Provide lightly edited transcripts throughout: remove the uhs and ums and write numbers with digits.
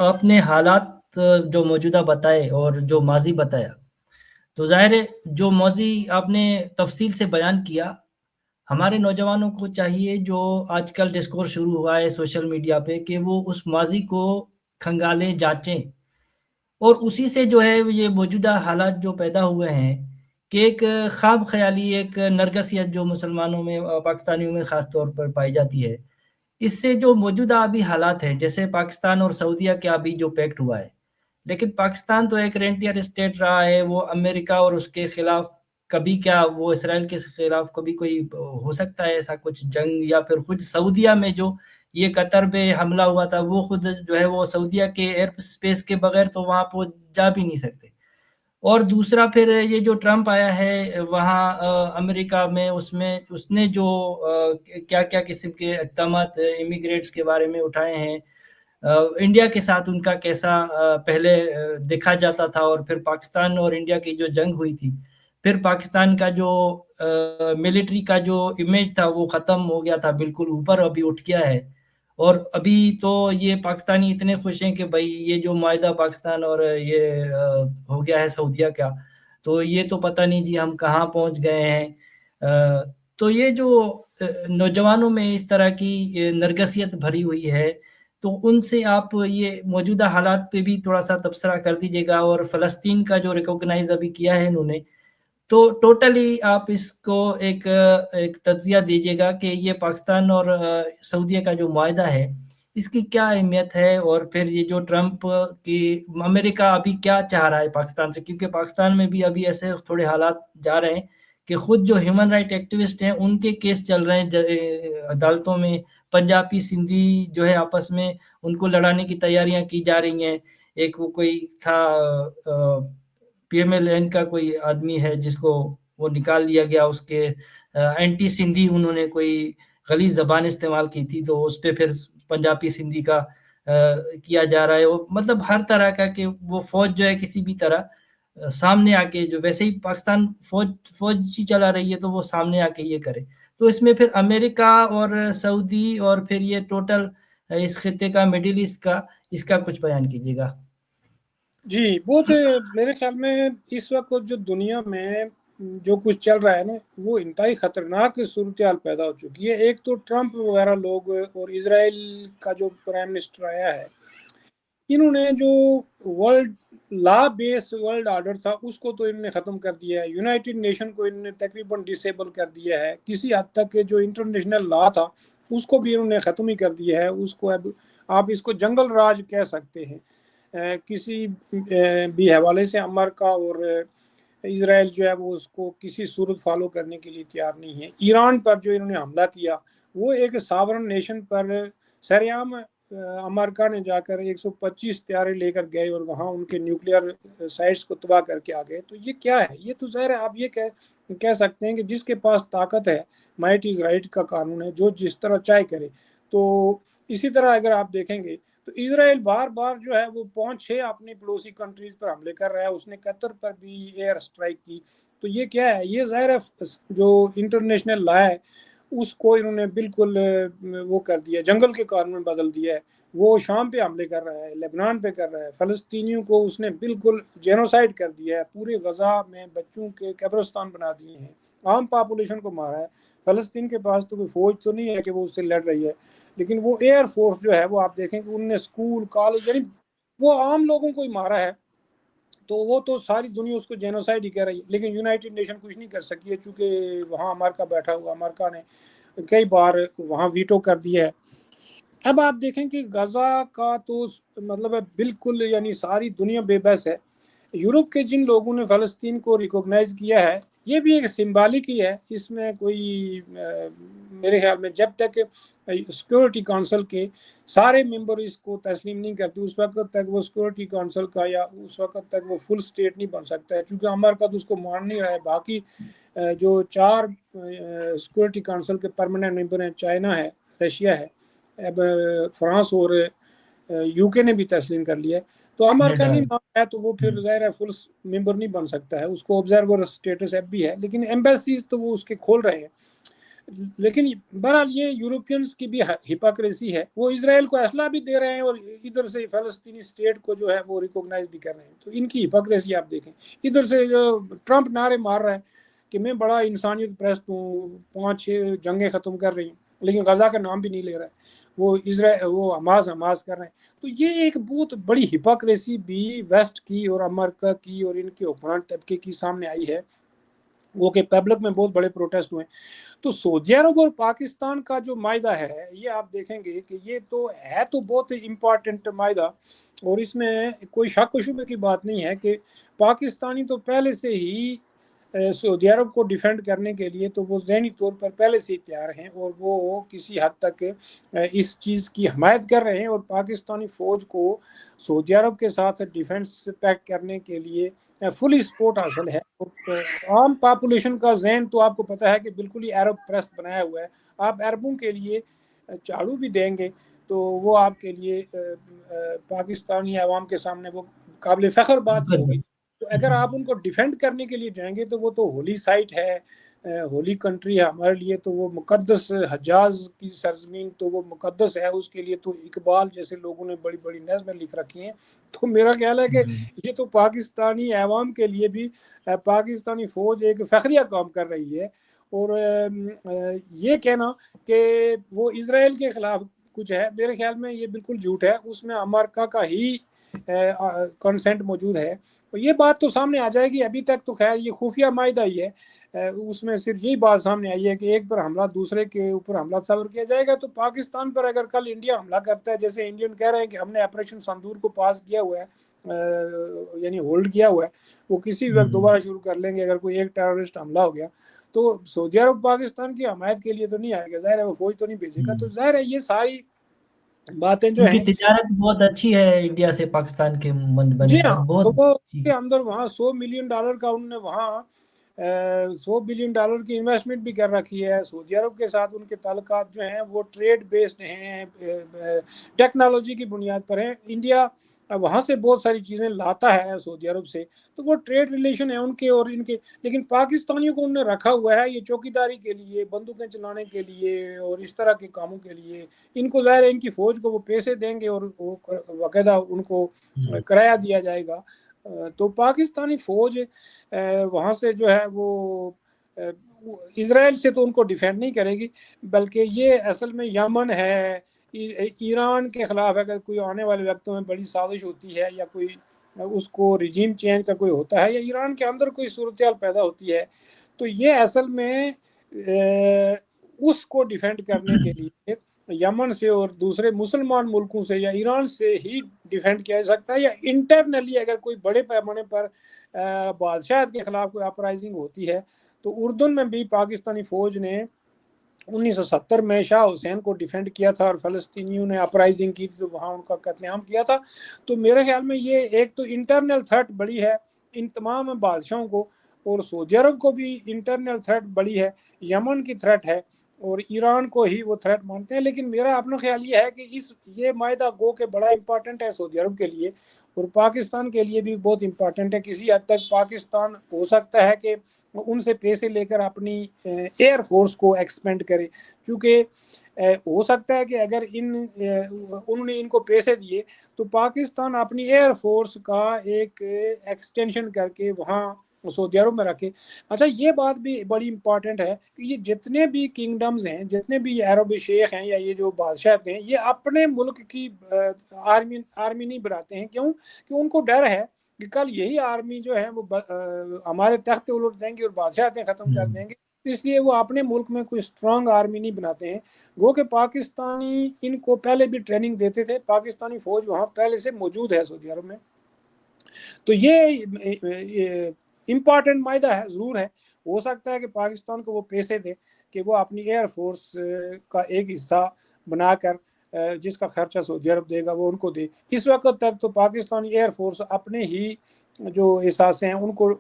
آپ نے حالات جو موجودہ بتائے اور جو ماضی بتایا، تو ظاہر ہے جو ماضی آپ نے تفصیل سے بیان کیا، ہمارے نوجوانوں کو چاہیے جو آج کل ڈسکور شروع ہوا ہے سوشل میڈیا پہ کہ وہ اس ماضی کو کھنگالیں، جانچیں، اور اسی سے جو ہے یہ موجودہ حالات جو پیدا ہوئے ہیں کہ ایک خواب خیالی، ایک نرگسیت جو مسلمانوں میں، پاکستانیوں میں خاص طور پر پائی جاتی ہے، اس سے جو موجودہ ابھی حالات ہیں، جیسے پاکستان اور سعودیہ کے ابھی جو پیکٹ ہوا ہے، لیکن پاکستان تو ایک رینٹیئر اسٹیٹ رہا ہے، وہ امریکہ اور اس کے خلاف کبھی کیا، وہ اسرائیل کے خلاف کبھی کوئی ہو سکتا ہے ایسا کچھ جنگ، یا پھر خود سعودیہ میں جو یہ قطر پہ حملہ ہوا تھا، وہ خود جو ہے وہ سعودیہ کے ایئر اسپیس کے بغیر تو وہاں پہ جا بھی نہیں سکتے۔ اور دوسرا پھر یہ جو ٹرمپ آیا ہے وہاں امریکہ میں، اس نے جو کیا کیا قسم کے اقدامات امیگریٹس کے بارے میں اٹھائے ہیں، انڈیا کے ساتھ ان کا کیسا پہلے دیکھا جاتا تھا، اور پھر پاکستان اور انڈیا کی جو جنگ ہوئی تھی، پھر پاکستان کا جو ملٹری کا جو امیج تھا وہ ختم ہو گیا تھا، بالکل اوپر ابھی اٹھ گیا ہے۔ اور ابھی تو یہ پاکستانی اتنے خوش ہیں کہ بھائی یہ جو معاہدہ پاکستان اور یہ ہو گیا ہے سعودیہ کا، تو یہ تو پتہ نہیں جی ہم کہاں پہنچ گئے ہیں۔ تو یہ جو نوجوانوں میں اس طرح کی نرگسیت بھری ہوئی ہے، تو ان سے آپ یہ موجودہ حالات پہ بھی تھوڑا سا تبصرہ کر دیجیے گا، اور فلسطین کا جو ریکوگنائز ابھی کیا ہے انہوں نے، تو ٹوٹلی آپ اس کو ایک تجزیہ دیجیے گا کہ یہ پاکستان اور سعودیہ کا جو معاہدہ ہے اس کی کیا اہمیت ہے، اور پھر یہ جو ٹرمپ کی امریکہ ابھی کیا چاہ رہا ہے پاکستان سے، کیونکہ پاکستان میں بھی ابھی ایسے تھوڑے حالات جا رہے ہیں کہ خود جو ہیومن رائٹ ایکٹیوسٹ ہیں ان کے کیس چل رہے ہیں عدالتوں میں، پنجابی سندھی جو ہے آپس میں ان کو لڑانے کی تیاریاں کی جا رہی ہیں۔ ایک وہ کوئی تھا پی ایم ایل این کا کوئی آدمی ہے جس کو وہ نکال لیا گیا، اس کے اینٹی سندھی انہوں نے کوئی غلیظ زبان استعمال کی تھی، تو اس پہ پھر پنجابی سندھی کا کیا جا رہا ہے۔ مطلب ہر طرح کا کہ وہ فوج جو ہے کسی بھی طرح سامنے آ کے، جو ویسے ہی پاکستان فوج ہی چلا رہی ہے تو وہ سامنے آ کے یہ کرے، تو اس میں پھر امریکہ اور سعودی اور پھر یہ ٹوٹل اس خطے کا، مڈل ایسٹ کا، اس کا کچھ بیان کیجیے گا۔ جی، بہت میرے خیال میں اس وقت جو دنیا میں جو کچھ چل رہا ہے نا، وہ انتہائی خطرناک صورتحال پیدا ہو چکی ہے۔ ایک تو ٹرمپ وغیرہ لوگ اور اسرائیل کا جو پرائم منسٹر آیا ہے، انہوں نے جو ورلڈ لا بیس ورلڈ آرڈر تھا اس کو تو انہوں نے ختم کر دیا ہے، یونائٹڈ نیشن کو انہوں نے تقریباً ڈسیبل کر دیا ہے، کسی حد تک جو انٹرنیشنل لا تھا اس کو بھی انہوں نے ختم ہی کر دیا ہے۔ اس کو اب آپ اس کو جنگل راج کہہ سکتے ہیں۔ کسی بھی حوالے سے امریکہ اور اسرائیل جو ہے وہ اس کو کسی صورت فالو کرنے کے لیے تیار نہیں ہے۔ ایران پر جو انہوں نے حملہ کیا، وہ ایک ساورن نیشن پر سریعام امریکہ نے جا کر 125 طیارے لے کر گئے اور وہاں ان کے نیوکلیئر سائٹس کو تباہ کر کے آ گئے۔ تو یہ کیا ہے؟ یہ تو ظاہر ہے آپ یہ کہہ سکتے ہیں کہ جس کے پاس طاقت ہے، مائٹ از رائٹ کا قانون ہے، جو جس طرح چاہے کرے۔ تو اسی طرح اگر آپ دیکھیں گے تو اسرائیل بار بار جو ہے وہ 5-6 اپنی پڑوسی کنٹریز پر حملے کر رہا ہے، اس نے قطر پر بھی ایئر اسٹرائک کی۔ تو یہ کیا ہے؟ یہ ظاہر ہے جو انٹرنیشنل لا ہے اس کو انہوں نے بالکل وہ کر دیا، جنگل کے قانون میں بدل دیا ہے۔ وہ شام پہ حملے کر رہا ہے، لبنان پہ کر رہا ہے، فلسطینیوں کو اس نے بالکل جینوسائیڈ کر دیا ہے، پورے غزہ میں بچوں کے قبرستان بنا دیے ہیں، عام پاپولیشن کو مارا ہے۔ فلسطین کے پاس تو کوئی فوج تو نہیں ہے کہ وہ اس سے لڑ رہی ہے، لیکن وہ ایئر فورس جو ہے وہ آپ دیکھیں کہ انہوں نے اسکول، کالج، یعنی وہ عام لوگوں کو ہی مارا ہے۔ تو وہ تو ساری دنیا اس کو جینوسائیڈ ہی کہہ رہی ہے، لیکن یونائٹڈ نیشن کچھ نہیں کر سکی ہے، چونکہ وہاں امریکہ بیٹھا ہوا، امریکہ نے کئی بار وہاں ویٹو کر دیا ہے۔ اب آپ دیکھیں کہ غزہ کا تو مطلب ہے بالکل، یعنی ساری دنیا بے بس ہے۔ یورپ کے جن لوگوں نے فلسطین کو ریکوگنائز کیا ہے، یہ بھی ایک سمبالک ہی ہے، اس میں کوئی میرے خیال میں جب تک سیکورٹی کونسل کے سارے ممبر اس کو تسلیم نہیں کرتے، اس وقت تک وہ سیکورٹی کونسل کا، یا اس وقت تک وہ فل سٹیٹ نہیں بن سکتا ہے، چونکہ امریکہ تو اس کو مان نہیں رہا ہے۔ باقی جو 4 سیکورٹی کونسل کے پرماننٹ ممبر ہیں، چائنا ہے، رشیا ہے، اب فرانس اور یو کے نے بھی تسلیم کر لیا ہے۔ تو امریکہ نہیں مان رہا ہے تو وہ پھر ظاہر ہے فل ممبر نہیں بن سکتا ہے، اس کو آبزرور اسٹیٹس اب بھی ہے، لیکن ایمبیسیز تو وہ اس کے کھول رہے ہیں۔ لیکن بہرحال یہ یورپینز کی بھی ہپاکریسی ہے، وہ اسرائیل کو اسلحہ بھی دے رہے ہیں اور ادھر سے فلسطینی اسٹیٹ کو جو ہے وہ ریکوگنائز بھی کر رہے ہیں، تو ان کی ہپاکریسی آپ دیکھیں۔ ادھر سے جو ٹرمپ نعرے مار رہا ہے کہ میں بڑا انسانیت پرست ہوں، 5-6 جنگیں ختم کر رہی ہوں، لیکن غزہ کا نام بھی نہیں لے رہا ہے، وہ حماس کر رہے ہیں۔ تو یہ ایک بہت بڑی ہپاکریسی بھی ویسٹ کی اور امریکہ کی اور ان کے حکمران طبقے کی سامنے آئی ہے، وہ کہ پبلک میں بہت بڑے پروٹیسٹ ہوئے۔ تو سعودی عرب اور پاکستان کا جو معاہدہ ہے، یہ آپ دیکھیں گے کہ یہ تو بہت امپورٹنٹ معاہدہ، اور اس میں کوئی شک و شبے کی بات نہیں ہے کہ پاکستانی تو پہلے سے ہی سعودی عرب کو ڈیفینڈ کرنے کے لیے تو وہ ذہنی طور پر پہلے سے ہی تیار ہیں، اور وہ کسی حد تک اس چیز کی حمایت کر رہے ہیں، اور پاکستانی فوج کو سعودی عرب کے ساتھ ڈیفینس پیک کرنے کے لیے فلی سپورٹ حاصل ہے۔ اور عام پاپولیشن کا ذہن تو آپ کو پتہ ہے کہ بالکل ہی عرب پرست بنایا ہوا ہے، آپ عربوں کے لیے چاڑو بھی دیں گے تو وہ آپ کے لیے پاکستانی عوام کے سامنے وہ قابل فخر بات ہی ہوگی۔ تو اگر آپ ان کو ڈیفینڈ کرنے کے لیے جائیں گے تو وہ تو ہولی سائٹ ہے، ہولی کنٹری ہے ہمارے لیے، تو وہ مقدس حجاز کی سرزمین تو وہ مقدس ہے، اس کے لیے تو اقبال جیسے لوگوں نے بڑی بڑی نظمیں لکھ رکھی ہیں۔ تو میرا خیال ہے کہ یہ تو پاکستانی عوام کے لیے بھی پاکستانی فوج ایک فخریہ کام کر رہی ہے، اور یہ کہنا کہ وہ اسرائیل کے خلاف کچھ ہے، میرے خیال میں یہ بالکل جھوٹ ہے، اس میں امریکہ کا ہی کنسنٹ موجود ہے۔ یہ بات تو سامنے آ جائے گی، ابھی تک تو خیر یہ خفیہ معاہدہ ہی ہے، اس میں صرف یہی بات سامنے آئی ہے کہ ایک پر حملہ دوسرے کے اوپر حملہ تصور کیا جائے گا۔ تو پاکستان پر اگر کل انڈیا حملہ کرتا ہے، جیسے انڈین کہہ رہے ہیں کہ ہم نے آپریشن سندور کو پاس کیا ہوا ہے، یعنی ہولڈ کیا ہوا ہے، وہ کسی وقت دوبارہ شروع کر لیں گے اگر کوئی ایک ٹیررسٹ حملہ ہو گیا، تو سعودی عرب پاکستان کی حمایت کے لیے تو نہیں آئے گا، ظاہر ہے وہ فوج تو نہیں بھیجے گا۔ تو ظاہر ہے یہ ساری باتیں جو ان کی ہیں، تجارت بہت اچھی ہے انڈیا سے پاکستان کے جی ہاں، بنسبت تو بہت وہ اچھی کے اندر وہاں $100 ملین کا انہوں نے وہاں $100 بلین کی انویسٹمنٹ بھی کر رکھی ہے۔ سعودی عرب کے ساتھ ان کے تعلقات جو ہیں وہ ٹریڈ بیسڈ ہیں، ٹیکنالوجی کی بنیاد پر ہیں۔ انڈیا وہاں سے بہت ساری چیزیں لاتا ہے سعودی عرب سے، تو وہ ٹریڈ ریلیشن ہے ان کے اور ان کے۔ لیکن پاکستانیوں کو انہوں نے رکھا ہوا ہے یہ چوکیداری کے لیے، بندوقیں چلانے کے لیے اور اس طرح کے کاموں کے لیے۔ ان کو ظاہر ہے ان کی فوج کو وہ پیسے دیں گے اور وہ باقاعدہ ان کو کرایہ دیا جائے گا، تو پاکستانی فوج وہاں سے جو ہے وہ اسرائیل سے تو ان کو ڈیفینڈ نہیں کرے گی، بلکہ یہ اصل میں یمن ہے، ایران کے خلاف اگر کوئی آنے والے وقتوں میں بڑی سازش ہوتی ہے یا کوئی اس کو ریجیم چینج کا کوئی ہوتا ہے یا ایران کے اندر کوئی صورتحال پیدا ہوتی ہے، تو یہ اصل میں اس کو ڈیفینڈ کرنے کے لیے یمن سے اور دوسرے مسلمان ملکوں سے یا ایران سے ہی ڈیفینڈ کیا جا سکتا ہے، یا انٹرنلی اگر کوئی بڑے پیمانے پر بادشاہت کے خلاف کوئی اپرائزنگ ہوتی ہے، تو اردن میں بھی پاکستانی فوج نے 1970 میں شاہ حسین کو ڈیفینڈ کیا تھا اور فلسطینیوں نے اپرائزنگ کی تھی تو وہاں ان کا قتل عام کیا تھا۔ تو میرے خیال میں یہ ایک تو انٹرنل تھریٹ بڑی ہے ان تمام بادشاہوں کو، اور سعودی عرب کو بھی انٹرنل تھریٹ بڑی ہے، یمن کی تھریٹ ہے، اور ایران کو ہی وہ تھریٹ مانتے ہیں۔ لیکن میرا اپنا خیال یہ ہے کہ یہ معاہدہ گو کہ بڑا امپورٹنٹ ہے سعودی عرب کے لیے اور پاکستان کے لیے بھی بہت امپورٹنٹ ہے۔ کسی حد تک پاکستان ہو سکتا ہے کہ ان سے پیسے لے کر اپنی ایئر فورس کو ایکسپینڈ کرے، کیونکہ ہو سکتا ہے کہ اگر انہوں نے ان کو پیسے دیے تو پاکستان اپنی ایئر فورس کا ایک ایکسٹینشن کر کے وہاں سعودی عرب میں رکھے۔ اچھا یہ بات بھی بڑی امپورٹنٹ ہے کہ یہ جتنے بھی کنگڈمز ہیں، جتنے بھی عرب شیخ ہیں یا یہ جو بادشاہت ہیں، یہ اپنے ملک کی آرمی نہیں بناتے ہیں۔ کیوں؟ کہ ان کو ڈر ہے کہ کل یہی آرمی جو ہے وہ ہمارے تخت الٹ دیں گے اور بادشاہتیں ختم کر دیں گے، اس لیے وہ اپنے ملک میں کوئی اسٹرانگ آرمی نہیں بناتے ہیں۔ وہ کہ پاکستانی ان کو پہلے بھی ٹریننگ دیتے تھے، پاکستانی فوج وہاں پہلے سے موجود ہے سعودی عرب میں۔ تو یہ امپورٹنٹ معاہدہ ہے، ضرور ہے۔ ہو سکتا ہے کہ پاکستان کو وہ پیسے دے کہ وہ اپنی ایئر فورس کا ایک حصہ بنا کر جس کا خرچہ سعودی عرب دے گا وہ ان کو دے۔ اس وقت تک تو پاکستانی ایئر فورس اپنے ہی جو احساس ہیں ان کو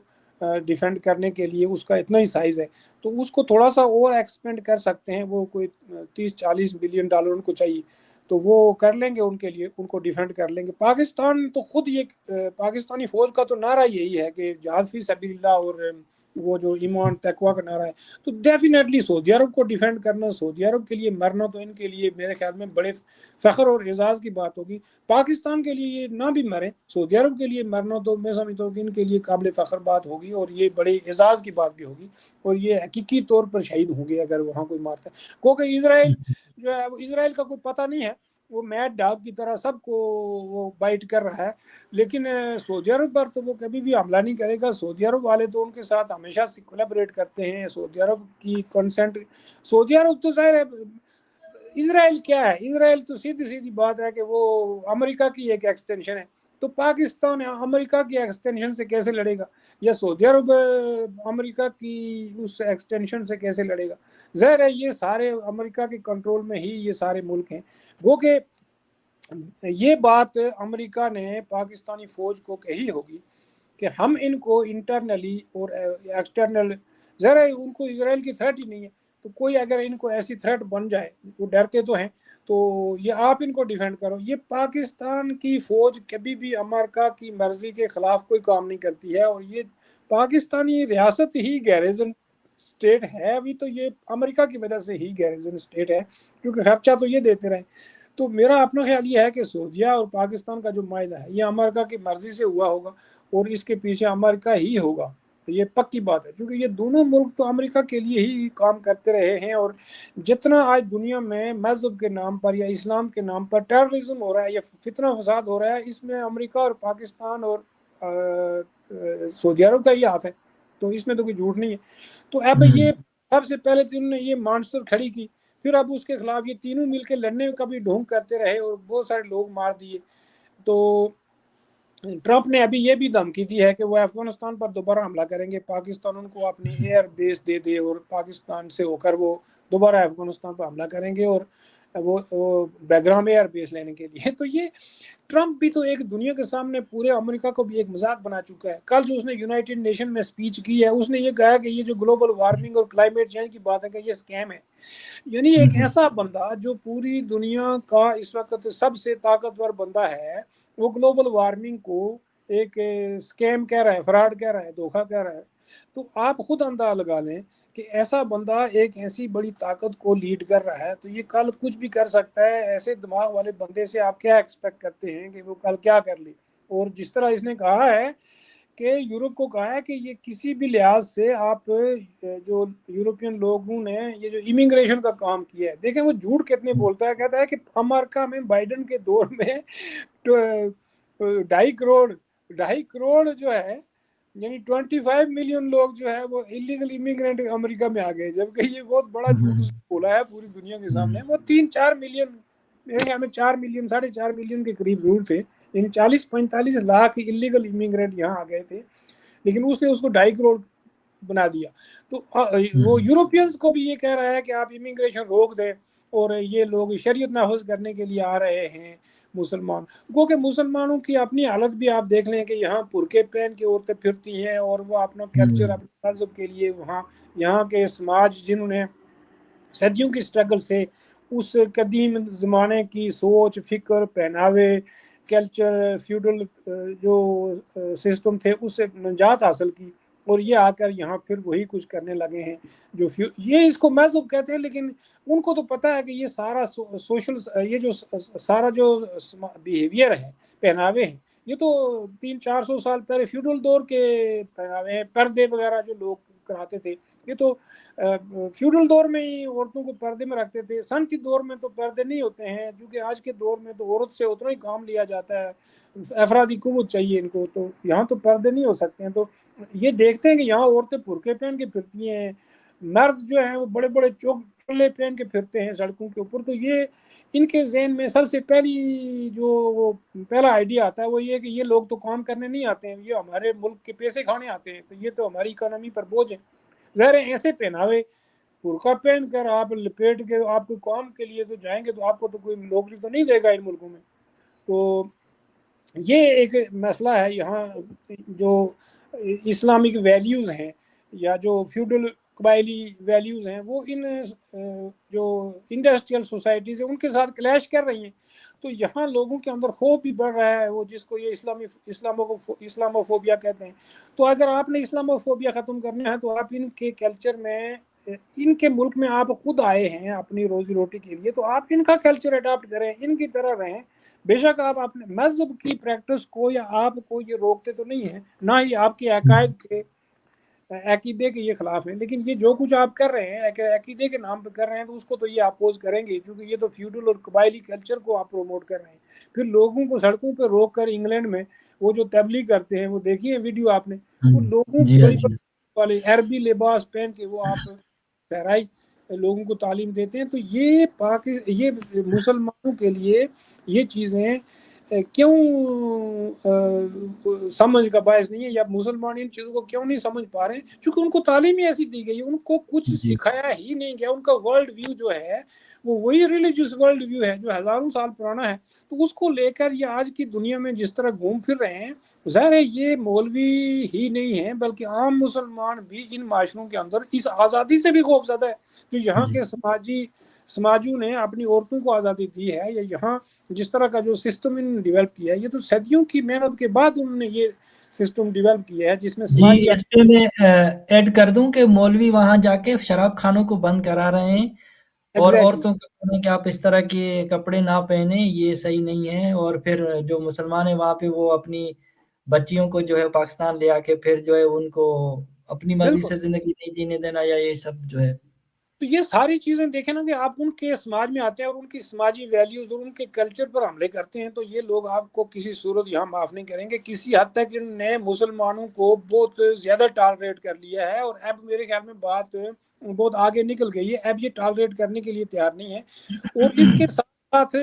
ڈیفینڈ کرنے کے لیے اس کا اتنا ہی سائز ہے، تو اس کو تھوڑا سا اور ایکسپینڈ کر سکتے ہیں، وہ کوئی $30-40 بلین ان کو چاہیے تو وہ کر لیں گے، ان کے لیے ان کو ڈیفینڈ کر لیں گے۔ پاکستان تو خود یہ پاکستانی فوج کا تو نعرہ یہی ہے کہ جہاد فی سبیل اللہ اور وہ جو ایمان تقوی کا نعرہ ہے، تو ڈیفینیٹلی سعودی عرب کو ڈیفینڈ کرنا، سعودی عرب کے لیے مرنا تو ان کے لیے میرے خیال میں بڑے فخر اور اعزاز کی بات ہوگی۔ پاکستان کے لیے یہ نہ بھی مریں، سعودی عرب کے لیے مرنا تو میں سمجھتا ہوں کہ ان کے لیے قابل فخر بات ہوگی، اور یہ بڑے اعزاز کی بات بھی ہوگی، اور یہ حقیقی طور پر شہید ہوں گے اگر وہاں کوئی مارتا ہے۔ کیونکہ اسرائیل جو ہے، اسرائیل کا کوئی پتہ نہیں ہے، وہ میڈ ڈاگ کی طرح سب کو وہ بائٹ کر رہا ہے، لیکن سعودی عرب پر تو وہ کبھی بھی حملہ نہیں کرے گا۔ سعودی عرب والے تو ان کے ساتھ ہمیشہ سے کولیبریٹ کرتے ہیں، سعودی عرب کی کنسنٹ، سعودی عرب تو ظاہر ہے، اسرائیل کیا ہے، اسرائیل تو سیدھی سیدھی بات ہے کہ وہ امریکہ کی ایک ایکسٹینشن ہے، تو پاکستان امریکہ کی ایکسٹینشن سے کیسے لڑے گا، یا سعودی عرب امریکہ کی اس ایکسٹینشن سے کیسے لڑے گا؟ ظاہر ہے یہ سارے امریکہ کے کنٹرول میں ہی یہ سارے ملک ہیں۔ وہ کہ یہ بات امریکہ نے پاکستانی فوج کو کہی ہوگی کہ ہم ان کو انٹرنلی اور ایکسٹرنل، ذرا ان کو اسرائیل کی تھریٹ ہی نہیں ہے، تو کوئی اگر ان کو ایسی تھریٹ بن جائے، وہ ڈرتے تو ہیں، تو یہ آپ ان کو ڈیفینڈ کرو۔ یہ پاکستان کی فوج کبھی بھی امریکہ کی مرضی کے خلاف کوئی کام نہیں کرتی ہے، اور یہ پاکستانی ریاست ہی گیریزن اسٹیٹ ہے، ابھی تو یہ امریکہ کی وجہ سے ہی گیریزن اسٹیٹ ہے، کیونکہ خرچہ تو یہ دیتے رہے۔ تو میرا اپنا خیال یہ ہے کہ سعودیہ اور پاکستان کا جو معاہدہ ہے یہ امریکہ کی مرضی سے ہوا ہوگا، اور اس کے پیچھے امریکہ ہی ہوگا، یہ پکی بات ہے، کیونکہ یہ دونوں ملک تو امریکہ کے لیے ہی کام کرتے رہے ہیں۔ اور جتنا آج دنیا میں مذہب کے نام پر یا اسلام کے نام پر ٹیررزم ہو رہا ہے یا فتنہ فساد ہو رہا ہے، اس میں امریکہ اور پاکستان اور سعودی عرب کا ہی ہاتھ ہے، تو اس میں تو کوئی جھوٹ نہیں ہے۔ تو اب یہ سب سے پہلے تو انہوں نے یہ مانسٹر کھڑی کی، پھر اب اس کے خلاف یہ تینوں مل کے لڑنے کا بھی ڈھونگ کرتے رہے اور بہت سارے لوگ مار دیے۔ تو ٹرمپ نے ابھی یہ بھی دھمکی دی ہے کہ وہ افغانستان پر دوبارہ حملہ کریں گے، پاکستان ان کو اپنی ایئر بیس دے دے اور پاکستان سے ہو کر وہ دوبارہ افغانستان پر حملہ کریں گے، اور وہ بیگرام ایئر بیس لینے کے لیے۔ تو یہ ٹرمپ بھی تو ایک دنیا کے سامنے پورے امریکہ کو بھی ایک مذاق بنا چکا ہے۔ کل جو اس نے یونائٹڈ نیشن میں اسپیچ کی ہے، اس نے یہ کہا کہ یہ جو گلوبل وارمنگ اور کلائمیٹ چینج کی بات ہے کہ یہ اسکیم ہے۔ یعنی ایک ایسا بندہ جو پوری دنیا کا اس وقت سب سے طاقتور بندہ ہے، وہ گلوبل وارمنگ کو ایک اسکیم کہہ رہا ہے، فراڈ کہہ رہا ہے، دھوکہ کہہ رہا ہے۔ تو آپ خود اندازہ لگا لیں کہ ایسا بندہ ایک ایسی بڑی طاقت کو لیڈ کر رہا ہے، تو یہ کل کچھ بھی کر سکتا ہے۔ ایسے دماغ والے بندے سے آپ کیا ایکسپیکٹ کرتے ہیں کہ وہ کل کیا کر لے؟ اور جس طرح اس نے کہا ہے کہ یورپ کو کہا ہے کہ یہ کسی بھی لحاظ سے آپ جو یورپین لوگوں نے یہ جو امیگریشن کا کام کیا ہے، دیکھیں وہ جھوٹ کتنے بولتا ہے، کہتا ہے کہ امریکہ میں بائیڈن کے دور میں 2.5 کروڑ جو ہے، یعنی 25 ملین لوگ جو ہے وہ انلیگل امیگرینٹ امریکہ میں آ گئے، جبکہ یہ بہت بڑا جھوٹ بولا ہے پوری دنیا کے سامنے۔ وہ 3-4 ملین، میرے خیال میں 4 ملین 4.5 ملین کے قریب ضرور تھے، یعنی 40-45 لاکھ انلیگل امیگرینٹ یہاں آ گئے تھے، لیکن اس نے اس کو 2.5 کروڑ بنا دیا۔ تو وہ یورپینز کو بھی یہ کہہ رہا ہے کہ آپ امیگریشن روک دیں، اور یہ لوگ شریعت نافذ کرنے کے لیے آ رہے ہیں مسلمان، گو کہ مسلمانوں کی اپنی حالت بھی آپ دیکھ لیں کہ یہاں برقعے پہن کے عورتیں پھرتی ہیں، اور وہ اپنا کلچر اپنے مذہب کے لیے وہاں یہاں کے سماج جنہوں نے صدیوں کی سٹرگل سے اس قدیم زمانے کی سوچ، فکر، پہناوے، کلچر، فیوڈل جو سسٹم تھے اس سے نجات حاصل کی، اور یہ آ کر یہاں پھر وہی کچھ کرنے لگے ہیں جو یہ اس کو مذہب کہتے ہیں، لیکن ان کو تو پتہ ہے کہ یہ سارا سوشل، یہ جو سارا جو بیہیویئر ہے، پہناوے ہیں، یہ تو 300-400 سال پہلے فیوڈل دور کے پہناوے ہیں۔ پردے وغیرہ جو لوگ کراتے تھے، یہ تو فیوڈل دور میں ہی عورتوں کو پردے میں رکھتے تھے۔ سنتی دور میں تو پردے نہیں ہوتے ہیں، کیونکہ آج کے دور میں تو عورت سے اتنا ہی کام لیا جاتا ہے، افرادی قوت چاہیے ان کو، تو یہاں تو پردے نہیں ہو سکتے ہیں۔ تو یہ دیکھتے ہیں کہ یہاں عورتیں برقعے پہن کے پھرتی ہیں، مرد جو ہیں وہ بڑے بڑے چولے پہن کے پھرتے ہیں سڑکوں کے اوپر، تو یہ ان کے ذہن میں سب سے پہلا آئیڈیا آتا ہے وہ یہ کہ یہ لوگ تو کام کرنے نہیں آتے ہیں، یہ ہمارے ملک کے پیسے کھانے آتے ہیں، تو یہ تو ہماری اکانومی پر بوجھ ہے۔ ظاہر ہے ایسے پہناوے، برقع پہن کر آپ لپیٹ کے آپ کوئی کام کے لیے تو جائیں گے، تو آپ کو تو کوئی نوکری تو نہیں دے گا ان ملکوں میں۔ تو یہ ایک مسئلہ ہے یہاں، جو اسلامک ویلیوز ہیں یا جو فیوڈل قبائلی ویلیوز ہیں، وہ ان جو انڈسٹریل سوسائٹیز ہیں ان کے ساتھ کلیش کر رہی ہیں۔ تو یہاں لوگوں کے اندر خوف بھی بڑھ رہا ہے، وہ جس کو یہ اسلاموفوبیا کہتے ہیں. تو اگر آپ نے اسلاموفوبیا ختم کرنا ہے تو آپ ان کے کلچر میں، ان کے ملک میں آپ خود آئے ہیں اپنی روزی روٹی کے لیے، تو آپ ان کا کلچر اڈاپٹ کریں، ان کی طرح رہیں. بے شک آپ اپنے مذہب کی پریکٹس کو یا آپ کو یہ روکتے تو نہیں ہیں، نہ ہی آپ کے عقائد کے عقیدے کے یہ خلاف ہیں، لیکن یہ جو کچھ آپ کر رہے ہیں عقیدے کے نام پہ کر رہے ہیں تو اس کو تو یہ اپوز کریں گے، کیونکہ یہ تو فیوڈل اور قبائلی کلچر کو آپ پروموٹ کر رہے ہیں. پھر لوگوں کو سڑکوں پہ روک کر انگلینڈ میں وہ جو تبلیغ کرتے ہیں، وہ دیکھیے ویڈیو آپ نے، وہ لوگوں جی کو ہاں بڑی جی والے عربی لباس پہن کے وہ آپ صحرائی لوگوں کو تعلیم دیتے ہیں. تو یہ مسلمانوں کے لیے یہ چیزیں کیوں سمجھ کا باعث نہیں ہے، یا مسلمان ان چیزوں کو کیوں نہیں سمجھ پا رہے ہیں؟ چونکہ ان کو تعلیم ہی ایسی دی گئی، ان کو کچھ جی سکھایا ہی نہیں گیا. ان کا ورلڈ ویو جو ہے وہ وہی ریلیجیس ورلڈ ویو ہے جو ہزاروں سال پرانا ہے. تو اس کو لے کر یہ آج کی دنیا میں جس طرح گھوم پھر رہے ہیں، ظاہر ہے یہ مولوی ہی نہیں ہیں بلکہ عام مسلمان بھی ان معاشروں کے اندر اس آزادی سے بھی خوف زدہ ہے جو یہاں جی کے سماجوں نے اپنی عورتوں کو آزادی دی ہے، یا یہاں جس طرح کا جو سسٹم ان نے ڈیولپ کیا ہے، یہ تو صدیوں کی محنت کے بعد انہوں نے یہ سسٹم ڈیولپ کیا ہے جس میں جی. سماجی اس پہ میں ایڈ کر دوں کہ مولوی وہاں جا کے شراب خانوں کو بند کرا رہے ہیں، اور ایگزیکٹلی عورتوں کو کہتے ہیں کہ آپ اس طرح کے کپڑے نہ پہنیں، یہ صحیح نہیں ہے. اور پھر جو مسلمان ہیں وہاں پہ وہ اپنی بچیوں کو جو ہے پاکستان لے آ کے پھر جو ہے ان کو اپنی مرضی بالکل. سے زندگی نہیں جینے دینا، یا یہ سب جو ہے. تو یہ ساری چیزیں دیکھیں نا کہ آپ ان کے سماج میں آتے ہیں اور ان کی سماجی ویلیوز اور ان کے کلچر پر حملے کرتے ہیں، تو یہ لوگ آپ کو کسی صورت یہاں معاف نہیں کریں گے. کسی حد تک ان نے مسلمانوں کو بہت زیادہ ٹالریٹ کر لیا ہے، اور اب میرے خیال میں بات بہت آگے نکل گئی ہے. اب یہ ٹالریٹ کرنے کے لیے تیار نہیں ہے. اور اس کے ساتھ ساتھ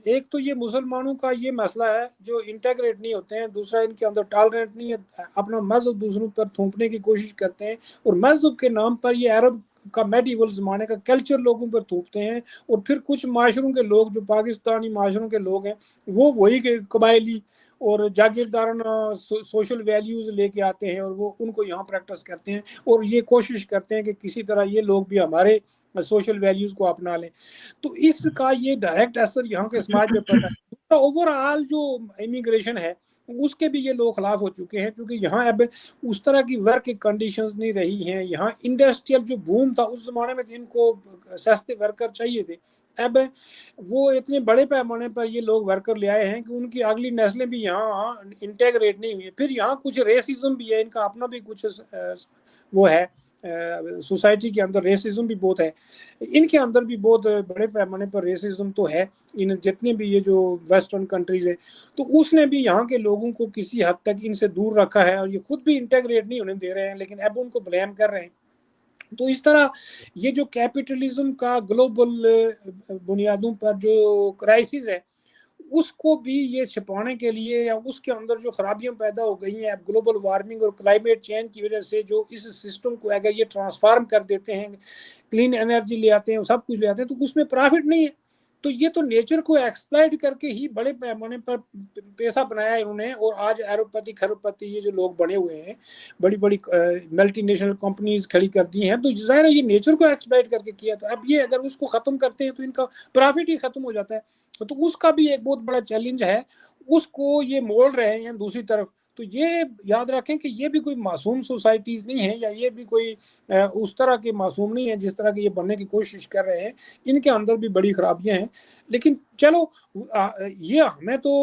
ایک تو یہ مسلمانوں کا یہ مسئلہ ہے جو انٹیگریٹ نہیں ہوتے ہیں، دوسرا ان کے اندر ٹالریٹ نہیں ہے، اپنا مذہب دوسروں پر تھوپنے کی کوشش کرتے ہیں، اور مذہب کے نام پر یہ عرب کا میڈیول زمانے کا کلچر لوگوں پر تھوپتے ہیں. اور پھر کچھ معاشروں کے لوگ جو پاکستانی معاشروں کے لوگ ہیں وہ وہی کے قبائلی اور جاگیردارانہ سوشل ویلیوز لے کے آتے ہیں اور وہ ان کو یہاں پریکٹس کرتے ہیں، اور یہ کوشش کرتے ہیں کہ کسی طرح یہ لوگ بھی ہمارے سوشل ویلیوز کو اپنا لیں. تو اس کا یہ ڈائریکٹ اثر یہاں کے سماج پہ پڑ رہا ہے. اوور آل جو امیگریشن ہے اس کے بھی یہ لوگ خلاف ہو چکے ہیں، کیونکہ یہاں اب اس طرح کی ورک کنڈیشنز نہیں رہی ہیں. یہاں انڈسٹریل جو بوم تھا اس زمانے میں ان کو سستے ورکر چاہیے تھے، اب وہ اتنے بڑے پیمانے پر یہ لوگ ورکر لے آئے ہیں کہ ان کی اگلی نسلیں بھی یہاں انٹیگریٹ نہیں ہوئی ہیں. پھر یہاں کچھ ریسزم بھی ہے، ان کا اپنا بھی کچھ وہ ہے، سوسائٹی کے اندر ریسزم بھی بہت ہے. ان کے اندر بھی بہت بڑے پیمانے پر ریسزم تو ہے، ان جتنے بھی یہ جو ویسٹرن کنٹریز ہے. تو اس نے بھی یہاں کے لوگوں کو کسی حد تک ان سے دور رکھا ہے، اور یہ خود بھی انٹیگریٹ نہیں ہونے دے رہے ہیں، لیکن اب ان کو بلیم کر رہے ہیں. تو اس طرح یہ جو کیپٹلزم کا گلوبل بنیادوں پر جو کرائسس ہے اس کو بھی یہ چھپانے کے لیے، یا اس کے اندر جو خرابیاں پیدا ہو گئی ہیں اب گلوبل وارمنگ اور کلائمیٹ چینج کی وجہ سے، جو اس سسٹم کو اگر یہ ٹرانسفارم کر دیتے ہیں، کلین انرجی لے آتے ہیں، سب کچھ لے آتے ہیں، تو اس میں پرافٹ نہیں ہے. تو یہ تو نیچر کو ایکسپلائٹ کر کے ہی بڑے پیمانے پر پیسہ بنایا ہے انہوں نے. اور آج ارب پتی کھرب پتی یہ جو لوگ بنے ہوئے ہیں، بڑی بڑی ملٹی نیشنل کمپنیز کھڑی کر دی ہیں، تو ظاہر ہے یہ نیچر کو ایکسپلائٹ کر کے کیا. تو اب یہ اگر اس کو ختم کرتے ہیں تو ان کا پرافٹ ہی ختم ہو جاتا ہے. تو اس کا بھی ایک بہت بڑا چیلنج ہے، اس کو یہ موڑ رہے ہیں دوسری طرف. تو یہ یاد رکھیں کہ یہ بھی کوئی معصوم سوسائٹیز نہیں ہیں، یا یہ بھی کوئی اس طرح کے معصوم نہیں ہیں جس طرح کے یہ بننے کی کوشش کر رہے ہیں. ان کے اندر بھی بڑی خرابیاں ہیں. لیکن چلو یہ ہمیں تو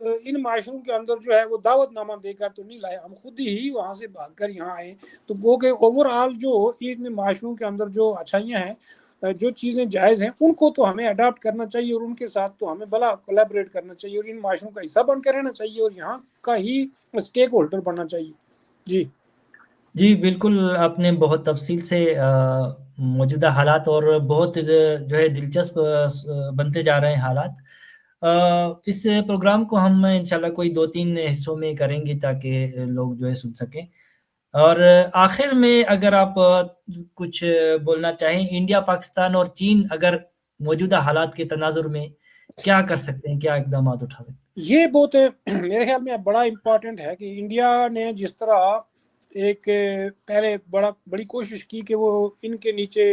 ان معاشروں کے اندر جو ہے وہ دعوت نامہ دے کر تو نہیں لائے، ہم خود ہی وہاں سے بھاگ کر یہاں آئے. تو وہ کہ اوور آل جو ان معاشروں کے اندر جو اچھائیاں ہیں، جو چیزیں جائز ہیں، ان کو تو ہمیں اڈاپٹ کرنا چاہیے، اور ان کے ساتھ تو ہمیں بلا کولیبریٹ کرنا چاہیے، اور ان معاشروں کا حصہ بن کے رہنا چاہیے، اور یہاں کا ہی اسٹیک ہولڈر بننا چاہیے. جی جی بالکل، آپ نے بہت تفصیل سے موجودہ حالات اور بہت جو ہے دلچسپ بنتے جا رہے ہیں حالات. اس پروگرام کو ہم انشاءاللہ کوئی 2-3 حصوں میں کریں گے تاکہ لوگ جو ہے سن سکیں. اور آخر میں اگر آپ کچھ بولنا چاہیں، انڈیا، پاکستان اور چین اگر موجودہ حالات کے تناظر میں کیا کر سکتے ہیں، کیا اقدامات اٹھا سکتے ہیں؟ یہ بہت میرے خیال میں بڑا امپورٹنٹ ہے کہ انڈیا نے جس طرح ایک پہلے بڑی کوشش کی کہ وہ ان کے نیچے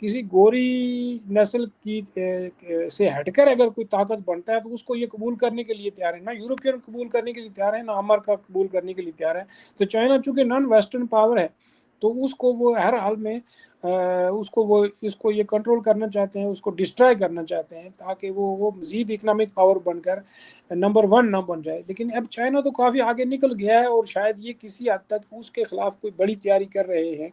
کسی گوری نسل کی سے ہٹ کر اگر کوئی طاقت بنتا ہے تو اس کو یہ قبول کرنے کے لیے تیار ہے، نہ یورپین قبول کرنے کے لیے تیار ہے، نہ امریکہ قبول کرنے کے لیے تیار ہے. تو چائنا چونکہ نان ویسٹرن پاور ہے تو اس کو وہ ہر حال میں اس کو یہ کنٹرول کرنا چاہتے ہیں، اس کو ڈسٹرائے کرنا چاہتے ہیں تاکہ وہ مزید اکنامک پاور بن کر نمبر 1 نہ بن جائے. لیکن اب چائنا تو کافی آگے نکل گیا ہے اور شاید یہ کسی حد تک اس کے خلاف کوئی بڑی تیاری کر رہے ہیں.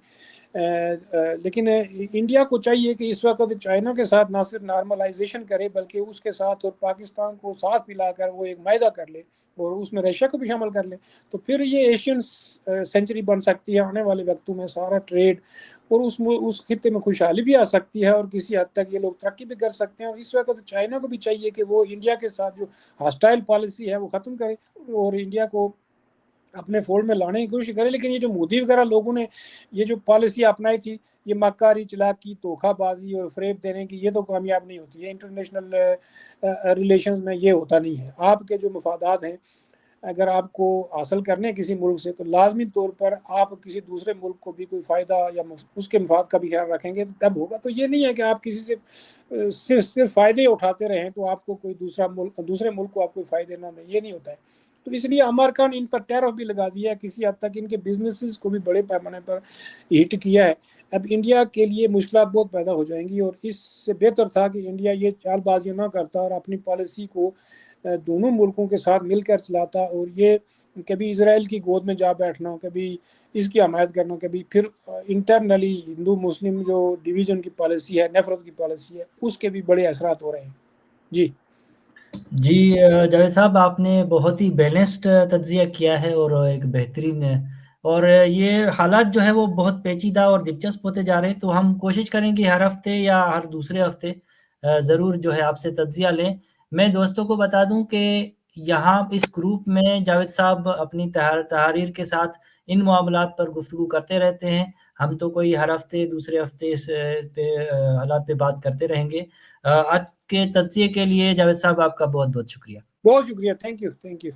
لیکن انڈیا کو چاہیے کہ اس وقت چائنا کے ساتھ نہ صرف نارملائزیشن کرے بلکہ اس کے ساتھ اور پاکستان کو ساتھ ملا کر وہ ایک معاہدہ کر لے اور اس میں رشیا کو بھی شامل کر لے. تو پھر یہ ایشین سینچری بن سکتی ہے آنے والے وقتوں میں. سارا ٹریڈ اور اس خطے میں خوشحالی بھی آ سکتی ہے اور کسی حد تک یہ لوگ ترقی بھی کر سکتے ہیں. اور اس وقت چائنا کو بھی چاہیے کہ وہ انڈیا کے ساتھ جو ہاسٹائل پالیسی ہے وہ ختم کرے اور انڈیا کو اپنے فولڈ میں لانے کی کوشش کرے. لیکن یہ جو مودی وغیرہ لوگوں نے یہ جو پالیسی اپنائی تھی، یہ مکاری، چلاکی، دھوکہ بازی اور فریب دینے کی، یہ تو کامیاب نہیں ہوتی ہے. انٹرنیشنل ریلیشنز میں یہ ہوتا نہیں ہے. آپ کے جو مفادات ہیں اگر آپ کو حاصل کرنے کسی ملک سے تو لازمی طور پر آپ کسی دوسرے ملک کو بھی کوئی فائدہ یا اس کے مفاد کا بھی خیال رکھیں گے تب ہوگا. تو یہ نہیں ہے کہ آپ کسی سے صرف فائدے اٹھاتے رہیں تو آپ کو کوئی دوسرے ملک کو آپ کوئی فائدے نہ دیں، یہ نہیں ہوتا ہے. تو اس لیے امریکہ نے ان پر ٹیرف بھی لگا دیا ہے، کسی حد تک ان کے بزنسز کو بھی بڑے پیمانے پر ہٹ کیا ہے. اب انڈیا کے لیے مشکلات بہت پیدا ہو جائیں گی اور اس سے بہتر تھا کہ انڈیا یہ چال بازیاں نہ کرتا اور اپنی پالیسی کو دونوں ملکوں کے ساتھ مل کر چلاتا. اور یہ کبھی اسرائیل کی گود میں جا بیٹھنا، کبھی اس کی حمایت کرنا، کبھی پھر انٹرنلی ہندو مسلم جو ڈویژن کی پالیسی ہے، نفرت کی پالیسی ہے، اس کے بھی بڑے اثرات ہو رہے ہیں. جی جی جاوید صاحب، آپ نے بہت ہی بیلنسڈ تجزیہ کیا ہے اور ایک بہترین اور یہ حالات جو ہے وہ بہت پیچیدہ اور دلچسپ ہوتے جا رہے ہیں. تو ہم کوشش کریں گے ہر ہفتے یا ہر دوسرے ہفتے ضرور جو ہے آپ سے تجزیہ لیں. میں دوستوں کو بتا دوں کہ یہاں اس گروپ میں جاوید صاحب اپنی تحاریر کے ساتھ ان معاملات پر گفتگو کرتے رہتے ہیں. ہم تو کوئی ہر ہفتے دوسرے ہفتے اس پہ حالات پہ بات کرتے رہیں گے. آج کے تجزیے کے لیے جاوید صاحب آپ کا بہت بہت شکریہ. بہت شکریہ. Thank you.